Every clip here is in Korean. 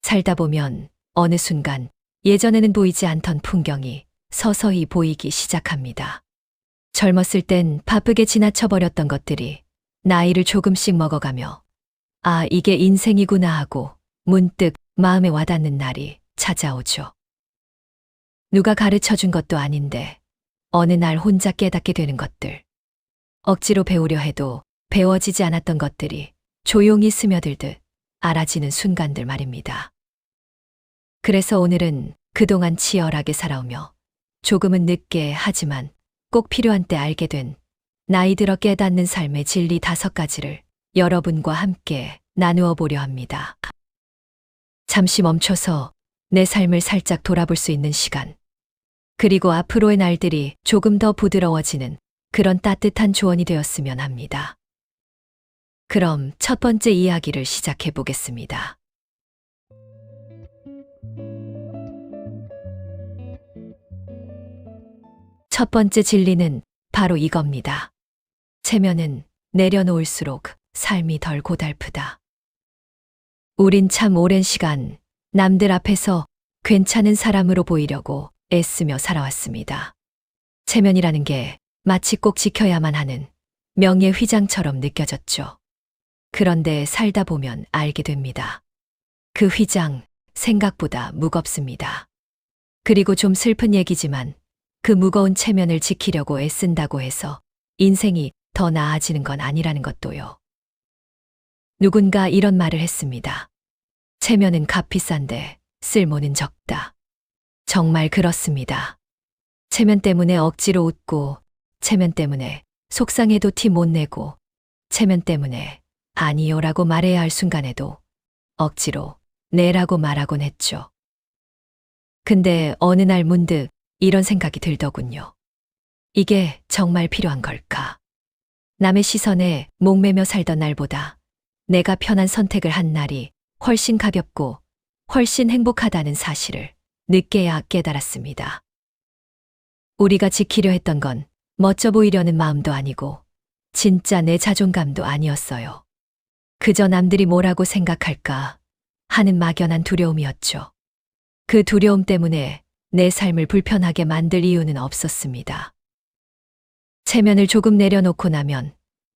살다 보면 어느 순간 예전에는 보이지 않던 풍경이 서서히 보이기 시작합니다. 젊었을 땐 바쁘게 지나쳐버렸던 것들이 나이를 조금씩 먹어가며 아, 이게 인생이구나 하고 문득 마음에 와닿는 날이 찾아오죠. 누가 가르쳐 준 것도 아닌데 어느 날 혼자 깨닫게 되는 것들. 억지로 배우려 해도 배워지지 않았던 것들이 조용히 스며들듯 알아지는 순간들 말입니다. 그래서 오늘은 그동안 치열하게 살아오며 조금은 늦게 하지만 꼭 필요한 때 알게 된 나이 들어 깨닫는 삶의 진리 5가지를 여러분과 함께 나누어 보려 합니다. 잠시 멈춰서 내 삶을 살짝 돌아볼 수 있는 시간, 그리고 앞으로의 날들이 조금 더 부드러워지는 그런 따뜻한 조언이 되었으면 합니다. 그럼 첫 번째 이야기를 시작해 보겠습니다. 첫 번째 진리는 바로 이겁니다. 체면은 내려놓을수록 삶이 덜 고달프다. 우린 참 오랜 시간 남들 앞에서 괜찮은 사람으로 보이려고 애쓰며 살아왔습니다. 체면이라는 게 마치 꼭 지켜야만 하는 명예 휘장처럼 느껴졌죠. 그런데 살다 보면 알게 됩니다. 그 휘장 생각보다 무겁습니다. 그리고 좀 슬픈 얘기지만 그 무거운 체면을 지키려고 애쓴다고 해서 인생이 더 나아지는 건 아니라는 것도요. 누군가 이런 말을 했습니다. 체면은 값비싼데 쓸모는 적다. 정말 그렇습니다. 체면 때문에 억지로 웃고, 체면 때문에 속상해도 티 못 내고, 체면 때문에 아니요라고 말해야 할 순간에도 억지로 내라고 말하곤 했죠. 근데 어느 날 문득 이런 생각이 들더군요. 이게 정말 필요한 걸까? 남의 시선에 목매며 살던 날보다 내가 편한 선택을 한 날이 훨씬 가볍고 훨씬 행복하다는 사실을 늦게야 깨달았습니다. 우리가 지키려 했던 건 멋져 보이려는 마음도 아니고 진짜 내 자존감도 아니었어요. 그저 남들이 뭐라고 생각할까 하는 막연한 두려움이었죠. 그 두려움 때문에 내 삶을 불편하게 만들 이유는 없었습니다. 체면을 조금 내려놓고 나면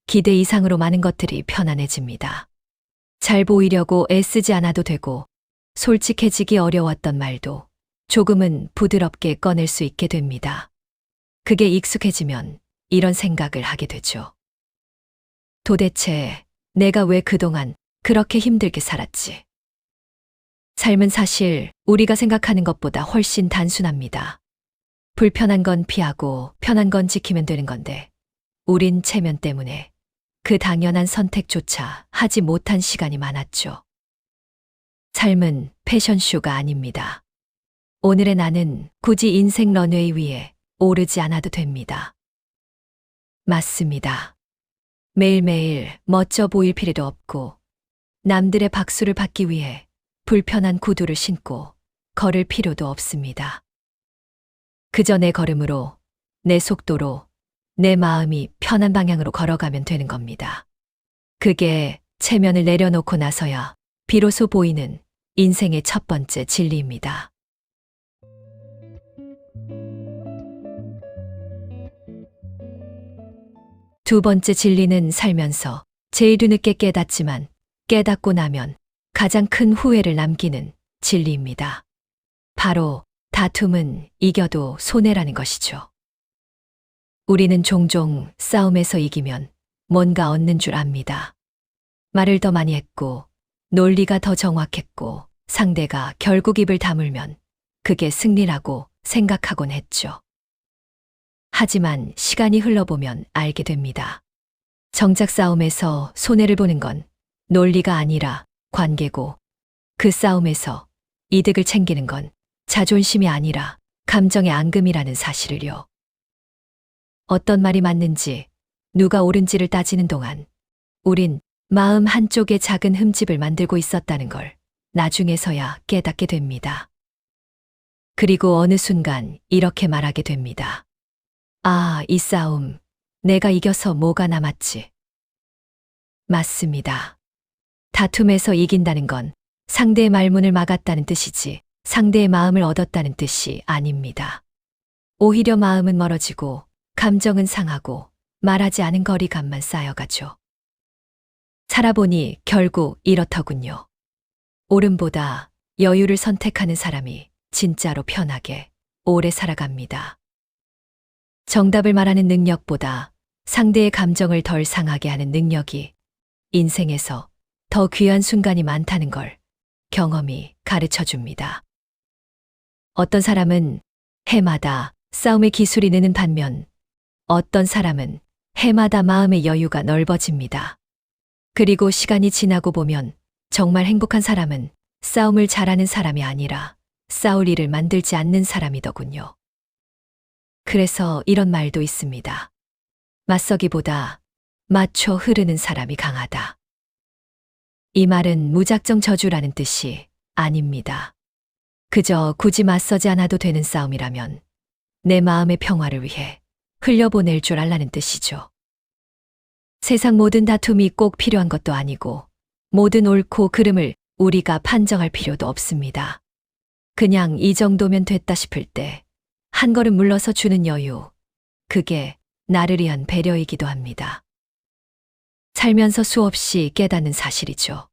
기대 이상으로 많은 것들이 편안해집니다. 잘 보이려고 애쓰지 않아도 되고 솔직해지기 어려웠던 말도 조금은 부드럽게 꺼낼 수 있게 됩니다. 그게 익숙해지면 이런 생각을 하게 되죠. 도대체 내가 왜 그동안 그렇게 힘들게 살았지? 삶은 사실 우리가 생각하는 것보다 훨씬 단순합니다. 불편한 건 피하고 편한 건 지키면 되는 건데 우린 체면 때문에 그 당연한 선택조차 하지 못한 시간이 많았죠. 삶은 패션쇼가 아닙니다. 오늘의 나는 굳이 인생 런웨이 위에 오르지 않아도 됩니다. 맞습니다. 매일매일 멋져 보일 필요도 없고 남들의 박수를 받기 위해 불편한 구두를 신고 걸을 필요도 없습니다. 그저 내 걸음으로, 내 속도로, 내 마음이 편한 방향으로 걸어가면 되는 겁니다. 그게 체면을 내려놓고 나서야 비로소 보이는 인생의 첫 번째 진리입니다. 두 번째 진리는 살면서 제일 뒤늦게 깨닫지만 깨닫고 나면 가장 큰 후회를 남기는 진리입니다. 바로 다툼은 이겨도 손해라는 것이죠. 우리는 종종 싸움에서 이기면 뭔가 얻는 줄 압니다. 말을 더 많이 했고, 논리가 더 정확했고, 상대가 결국 입을 다물면 그게 승리라고 생각하곤 했죠. 하지만 시간이 흘러보면 알게 됩니다. 정작 싸움에서 손해를 보는 건 논리가 아니라 관계고, 그 싸움에서 이득을 챙기는 건 자존심이 아니라 감정의 앙금이라는 사실을요. 어떤 말이 맞는지, 누가 옳은지를 따지는 동안 우린 마음 한쪽에 작은 흠집을 만들고 있었다는 걸 나중에서야 깨닫게 됩니다. 그리고 어느 순간 이렇게 말하게 됩니다. 아, 이 싸움. 내가 이겨서 뭐가 남았지? 맞습니다. 다툼에서 이긴다는 건 상대의 말문을 막았다는 뜻이지 상대의 마음을 얻었다는 뜻이 아닙니다. 오히려 마음은 멀어지고 감정은 상하고 말하지 않은 거리감만 쌓여가죠. 살아보니 결국 이렇더군요. 옳음보다 여유를 선택하는 사람이 진짜로 편하게 오래 살아갑니다. 정답을 말하는 능력보다 상대의 감정을 덜 상하게 하는 능력이 인생에서 더 귀한 순간이 많다는 걸 경험이 가르쳐 줍니다. 어떤 사람은 해마다 싸움의 기술이 느는 반면 어떤 사람은 해마다 마음의 여유가 넓어집니다. 그리고 시간이 지나고 보면 정말 행복한 사람은 싸움을 잘하는 사람이 아니라 싸울 일을 만들지 않는 사람이더군요. 그래서 이런 말도 있습니다. 맞서기보다 맞춰 흐르는 사람이 강하다. 이 말은 무작정 저주라는 뜻이 아닙니다. 그저 굳이 맞서지 않아도 되는 싸움이라면 내 마음의 평화를 위해 흘려보낼 줄 알라는 뜻이죠. 세상 모든 다툼이 꼭 필요한 것도 아니고 모든 옳고 그름을 우리가 판정할 필요도 없습니다. 그냥 이 정도면 됐다 싶을 때 한 걸음 물러서 주는 여유, 그게 나를 위한 배려이기도 합니다. 살면서 수없이 깨닫는 사실이죠.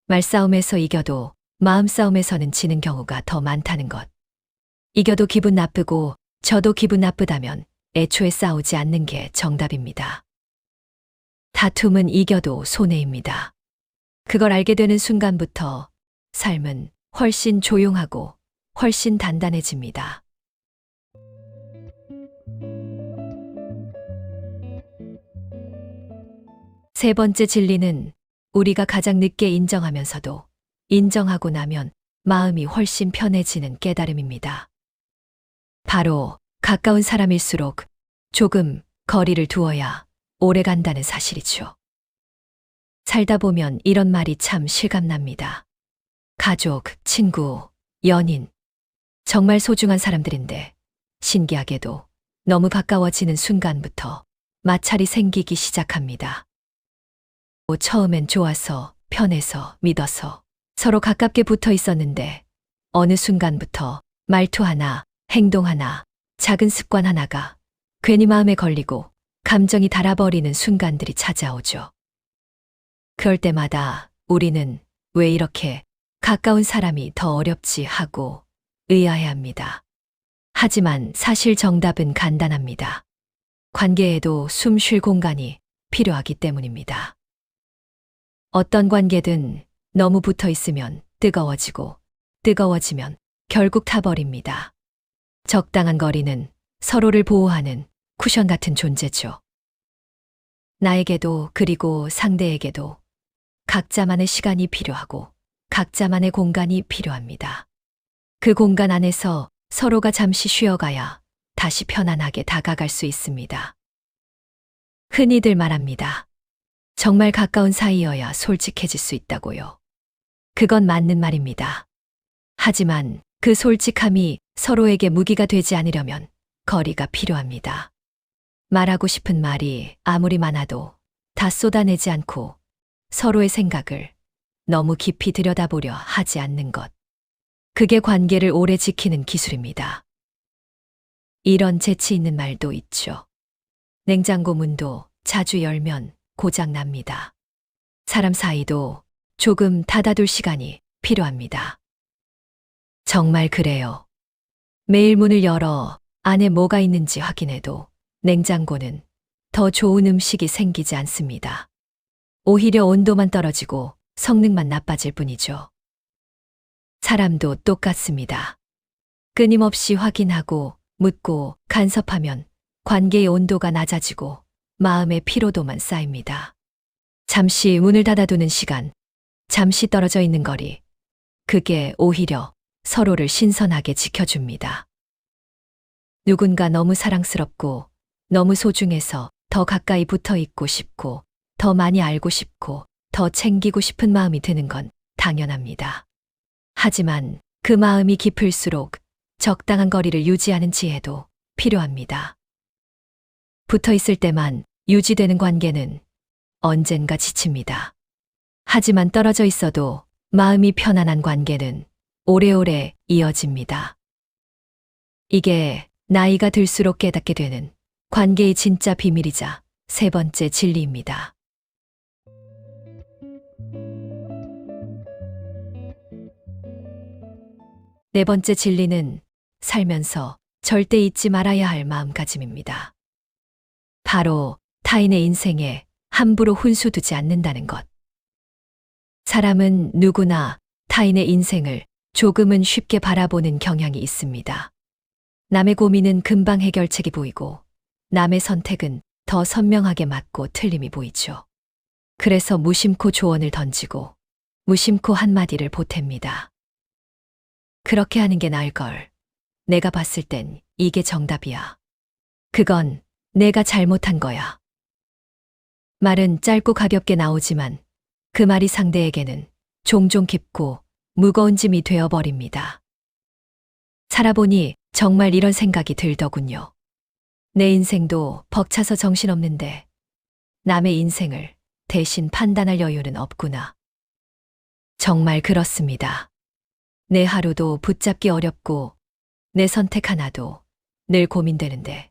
말싸움에서 이겨도 마음싸움에서는 지는 경우가 더 많다는 것. 이겨도 기분 나쁘고 져도 기분 나쁘다면 애초에 싸우지 않는 게 정답입니다. 다툼은 이겨도 손해입니다. 그걸 알게 되는 순간부터 삶은 훨씬 조용하고 훨씬 단단해집니다. 세 번째 진리는 우리가 가장 늦게 인정하면서도 인정하고 나면 마음이 훨씬 편해지는 깨달음입니다. 바로 가까운 사람일수록 조금 거리를 두어야 오래 간다는 사실이죠. 살다 보면 이런 말이 참 실감납니다. 가족, 친구, 연인, 정말 소중한 사람들인데 신기하게도 너무 가까워지는 순간부터 마찰이 생기기 시작합니다. 처음엔 좋아서, 편해서, 믿어서 서로 가깝게 붙어 있었는데 어느 순간부터 말투 하나, 행동 하나, 작은 습관 하나가 괜히 마음에 걸리고 감정이 달아버리는 순간들이 찾아오죠. 그럴 때마다 우리는 왜 이렇게 가까운 사람이 더 어렵지 하고 의아해합니다. 하지만 사실 정답은 간단합니다. 관계에도 숨 쉴 공간이 필요하기 때문입니다. 어떤 관계든 너무 붙어 있으면 뜨거워지고 뜨거워지면 결국 타버립니다. 적당한 거리는 서로를 보호하는 쿠션 같은 존재죠. 나에게도 그리고 상대에게도 각자만의 시간이 필요하고 각자만의 공간이 필요합니다. 그 공간 안에서 서로가 잠시 쉬어가야 다시 편안하게 다가갈 수 있습니다. 흔히들 말합니다. 정말 가까운 사이여야 솔직해질 수 있다고요. 그건 맞는 말입니다. 하지만 그 솔직함이 서로에게 무기가 되지 않으려면 거리가 필요합니다. 말하고 싶은 말이 아무리 많아도 다 쏟아내지 않고 서로의 생각을 너무 깊이 들여다보려 하지 않는 것. 그게 관계를 오래 지키는 기술입니다. 이런 재치 있는 말도 있죠. 냉장고 문도 자주 열면 고장 납니다. 사람 사이도 조금 닫아둘 시간이 필요합니다. 정말 그래요. 매일 문을 열어 안에 뭐가 있는지 확인해도 냉장고는 더 좋은 음식이 생기지 않습니다. 오히려 온도만 떨어지고 성능만 나빠질 뿐이죠. 사람도 똑같습니다. 끊임없이 확인하고 묻고 간섭하면 관계의 온도가 낮아지고 마음의 피로도만 쌓입니다. 잠시 문을 닫아두는 시간, 잠시 떨어져 있는 거리, 그게 오히려 서로를 신선하게 지켜줍니다. 누군가 너무 사랑스럽고 너무 소중해서 더 가까이 붙어 있고 싶고 더 많이 알고 싶고 더 챙기고 싶은 마음이 드는 건 당연합니다. 하지만 그 마음이 깊을수록 적당한 거리를 유지하는 지혜도 필요합니다. 붙어 있을 때만 유지되는 관계는 언젠가 지칩니다. 하지만 떨어져 있어도 마음이 편안한 관계는 오래오래 이어집니다. 이게 나이가 들수록 깨닫게 되는 관계의 진짜 비밀이자 세 번째 진리입니다. 네 번째 진리는 살면서 절대 잊지 말아야 할 마음가짐입니다. 바로 타인의 인생에 함부로 훈수 두지 않는다는 것. 사람은 누구나 타인의 인생을 조금은 쉽게 바라보는 경향이 있습니다. 남의 고민은 금방 해결책이 보이고 남의 선택은 더 선명하게 맞고 틀림이 보이죠. 그래서 무심코 조언을 던지고 무심코 한마디를 보탭니다. 그렇게 하는 게 나을 걸. 내가 봤을 땐 이게 정답이야. 그건 내가 잘못한 거야. 말은 짧고 가볍게 나오지만 그 말이 상대에게는 종종 깊고 무거운 짐이 되어버립니다. 살아보니 정말 이런 생각이 들더군요. 내 인생도 벅차서 정신없는데 남의 인생을 대신 판단할 여유는 없구나. 정말 그렇습니다. 내 하루도 붙잡기 어렵고 내 선택 하나도 늘 고민되는데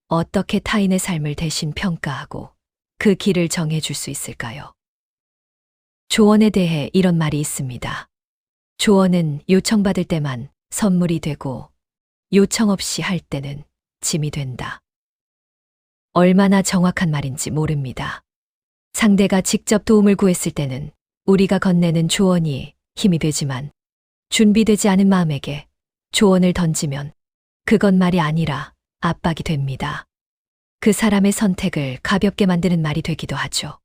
어떻게 타인의 삶을 대신 평가하고 그 길을 정해줄 수 있을까요? 조언에 대해 이런 말이 있습니다. 조언은 요청받을 때만 선물이 되고 요청 없이 할 때는 짐이 된다. 얼마나 정확한 말인지 모릅니다. 상대가 직접 도움을 구했을 때는 우리가 건네는 조언이 힘이 되지만 준비되지 않은 마음에게 조언을 던지면 그건 말이 아니라 압박이 됩니다. 그 사람의 선택을 가볍게 만드는 말이 되기도 하죠.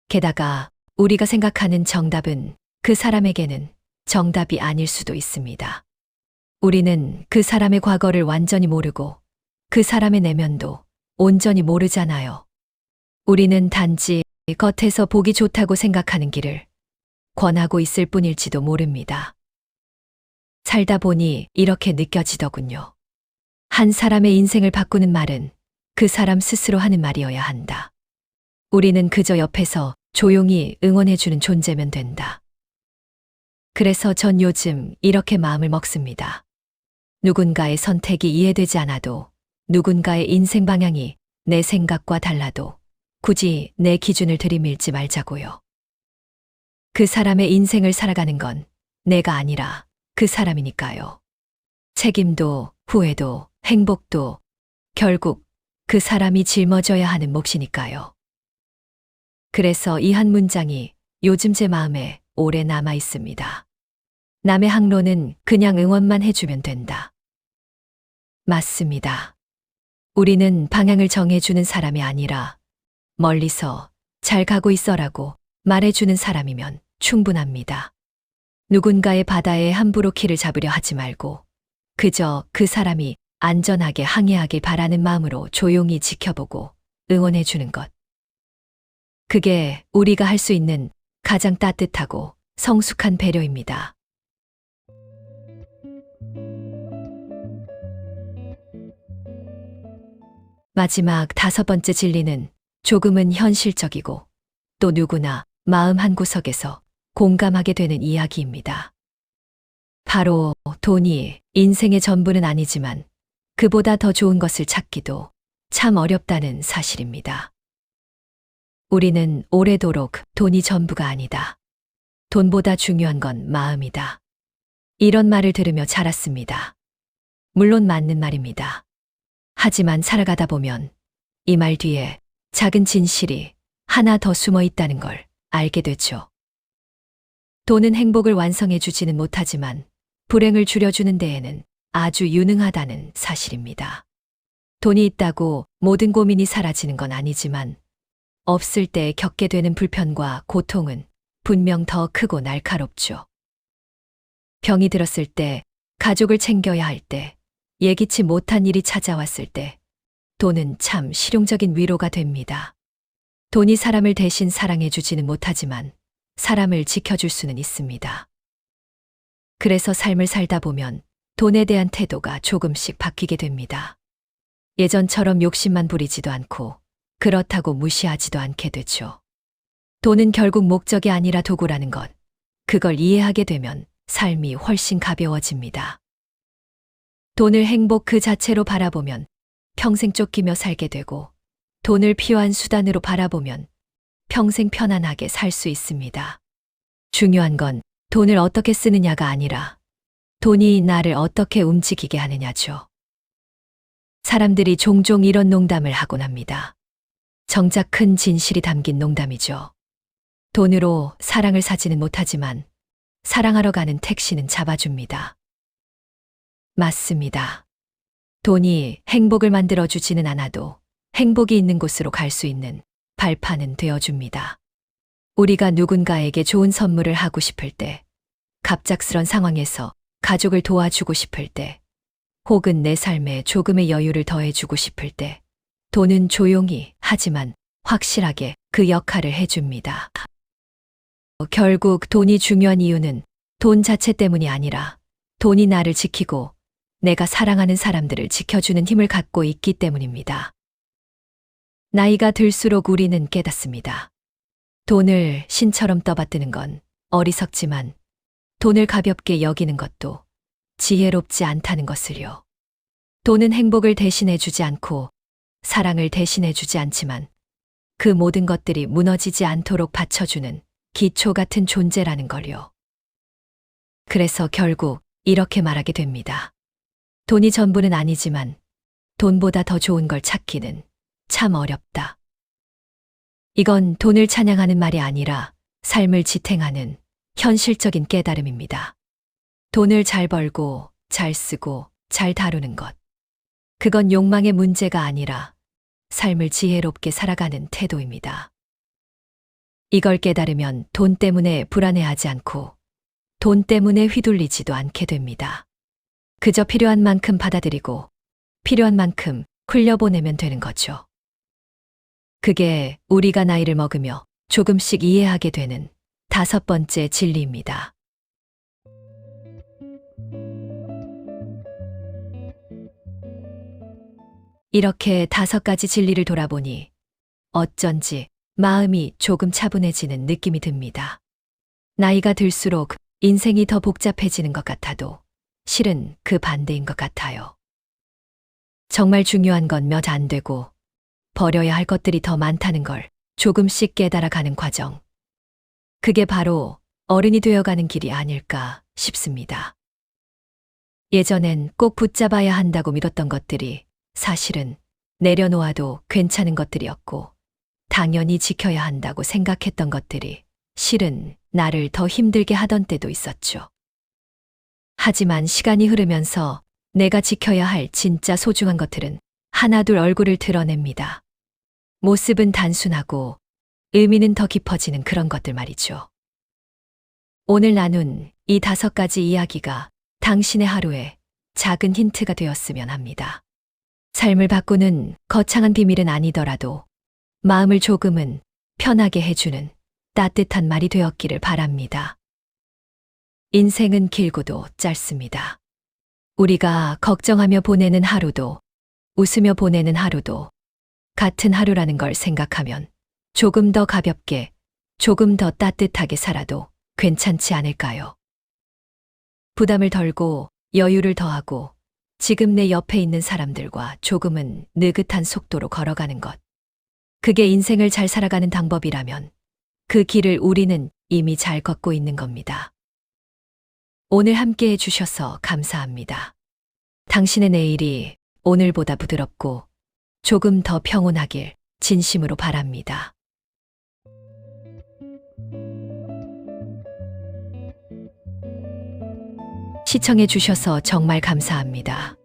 게다가 우리가 생각하는 정답은 그 사람에게는 정답이 아닐 수도 있습니다. 우리는 그 사람의 과거를 완전히 모르고 그 사람의 내면도 온전히 모르잖아요. 우리는 단지 겉에서 보기 좋다고 생각하는 길을 권하고 있을 뿐일지도 모릅니다. 살다 보니 이렇게 느껴지더군요. 한 사람의 인생을 바꾸는 말은 그 사람 스스로 하는 말이어야 한다. 우리는 그저 옆에서 조용히 응원해주는 존재면 된다. 그래서 전 요즘 이렇게 마음을 먹습니다. 누군가의 선택이 이해되지 않아도 누군가의 인생 방향이 내 생각과 달라도 굳이 내 기준을 들이밀지 말자고요. 그 사람의 인생을 살아가는 건 내가 아니라 그 사람이니까요. 책임도 후회도 행복도 결국 그 사람이 짊어져야 하는 몫이니까요. 그래서 이 한 문장이 요즘 제 마음에 오래 남아 있습니다. 남의 항로는 그냥 응원만 해주면 된다. 맞습니다. 우리는 방향을 정해주는 사람이 아니라 멀리서 잘 가고 있어라고 말해주는 사람이면 충분합니다. 누군가의 바다에 함부로 키를 잡으려 하지 말고 그저 그 사람이 안전하게 항해하길 바라는 마음으로 조용히 지켜보고 응원해주는 것. 그게 우리가 할 수 있는 가장 따뜻하고 성숙한 배려입니다. 마지막 다섯 번째 진리는 조금은 현실적이고 또 누구나 마음 한구석에서 공감하게 되는 이야기입니다. 바로 돈이 인생의 전부는 아니지만 그보다 더 좋은 것을 찾기도 참 어렵다는 사실입니다. 우리는 오래도록 돈이 전부가 아니다. 돈보다 중요한 건 마음이다. 이런 말을 들으며 자랐습니다. 물론 맞는 말입니다. 하지만 살아가다 보면 이 말 뒤에 작은 진실이 하나 더 숨어 있다는 걸 알게 되죠. 돈은 행복을 완성해 주지는 못하지만 불행을 줄여주는 데에는 아주 유능하다는 사실입니다. 돈이 있다고 모든 고민이 사라지는 건 아니지만 없을 때 겪게 되는 불편과 고통은 분명 더 크고 날카롭죠. 병이 들었을 때, 가족을 챙겨야 할 때, 예기치 못한 일이 찾아왔을 때 돈은 참 실용적인 위로가 됩니다. 돈이 사람을 대신 사랑해 주지는 못하지만 사람을 지켜줄 수는 있습니다. 그래서 삶을 살다 보면 돈에 대한 태도가 조금씩 바뀌게 됩니다. 예전처럼 욕심만 부리지도 않고 그렇다고 무시하지도 않게 되죠. 돈은 결국 목적이 아니라 도구라는 것. 그걸 이해하게 되면 삶이 훨씬 가벼워집니다. 돈을 행복 그 자체로 바라보면 평생 쫓기며 살게 되고, 돈을 필요한 수단으로 바라보면 평생 편안하게 살 수 있습니다. 중요한 건 돈을 어떻게 쓰느냐가 아니라 돈이 나를 어떻게 움직이게 하느냐죠. 사람들이 종종 이런 농담을 하곤 합니다. 정작 큰 진실이 담긴 농담이죠. 돈으로 사랑을 사지는 못하지만 사랑하러 가는 택시는 잡아줍니다. 맞습니다. 돈이 행복을 만들어주지는 않아도 행복이 있는 곳으로 갈 수 있는 발판은 되어줍니다. 우리가 누군가에게 좋은 선물을 하고 싶을 때, 갑작스런 상황에서 가족을 도와주고 싶을 때, 혹은 내 삶에 조금의 여유를 더해주고 싶을 때, 돈은 조용히 하지만 확실하게 그 역할을 해줍니다. 결국 돈이 중요한 이유는 돈 자체 때문이 아니라 돈이 나를 지키고 내가 사랑하는 사람들을 지켜주는 힘을 갖고 있기 때문입니다. 나이가 들수록 우리는 깨닫습니다. 돈을 신처럼 떠받드는 건 어리석지만 돈을 가볍게 여기는 것도 지혜롭지 않다는 것을요. 돈은 행복을 대신해 주지 않고 사랑을 대신해 주지 않지만 그 모든 것들이 무너지지 않도록 받쳐주는 기초 같은 존재라는 걸요. 그래서 결국 이렇게 말하게 됩니다. 돈이 전부는 아니지만 돈보다 더 좋은 걸 찾기는 참 어렵다. 이건 돈을 찬양하는 말이 아니라 삶을 지탱하는 현실적인 깨달음입니다. 돈을 잘 벌고 잘 쓰고 잘 다루는 것. 그건 욕망의 문제가 아니라 삶을 지혜롭게 살아가는 태도입니다. 이걸 깨달으면 돈 때문에 불안해하지 않고 돈 때문에 휘둘리지도 않게 됩니다. 그저 필요한 만큼 받아들이고 필요한 만큼 흘려보내면 되는 거죠. 그게 우리가 나이를 먹으며 조금씩 이해하게 되는 5번째 진리입니다. 이렇게 5가지 진리를 돌아보니 어쩐지 마음이 조금 차분해지는 느낌이 듭니다. 나이가 들수록 인생이 더 복잡해지는 것 같아도 실은 그 반대인 것 같아요. 정말 중요한 건 몇 안 되고 버려야 할 것들이 더 많다는 걸 조금씩 깨달아가는 과정. 그게 바로 어른이 되어가는 길이 아닐까 싶습니다. 예전엔 꼭 붙잡아야 한다고 믿었던 것들이 사실은 내려놓아도 괜찮은 것들이었고, 당연히 지켜야 한다고 생각했던 것들이 실은 나를 더 힘들게 하던 때도 있었죠. 하지만 시간이 흐르면서 내가 지켜야 할 진짜 소중한 것들은 하나둘 얼굴을 드러냅니다. 모습은 단순하고 의미는 더 깊어지는 그런 것들 말이죠. 오늘 나눈 이 5가지 이야기가 당신의 하루에 작은 힌트가 되었으면 합니다. 삶을 바꾸는 거창한 비밀은 아니더라도 마음을 조금은 편하게 해주는 따뜻한 말이 되었기를 바랍니다. 인생은 길고도 짧습니다. 우리가 걱정하며 보내는 하루도 웃으며 보내는 하루도 같은 하루라는 걸 생각하면 조금 더 가볍게, 조금 더 따뜻하게 살아도 괜찮지 않을까요? 부담을 덜고 여유를 더하고 지금 내 옆에 있는 사람들과 조금은 느긋한 속도로 걸어가는 것. 그게 인생을 잘 살아가는 방법이라면 그 길을 우리는 이미 잘 걷고 있는 겁니다. 오늘 함께 해주셔서 감사합니다. 당신의 내일이 오늘보다 부드럽고 조금 더 평온하길 진심으로 바랍니다. 시청해 주셔서 정말 감사합니다.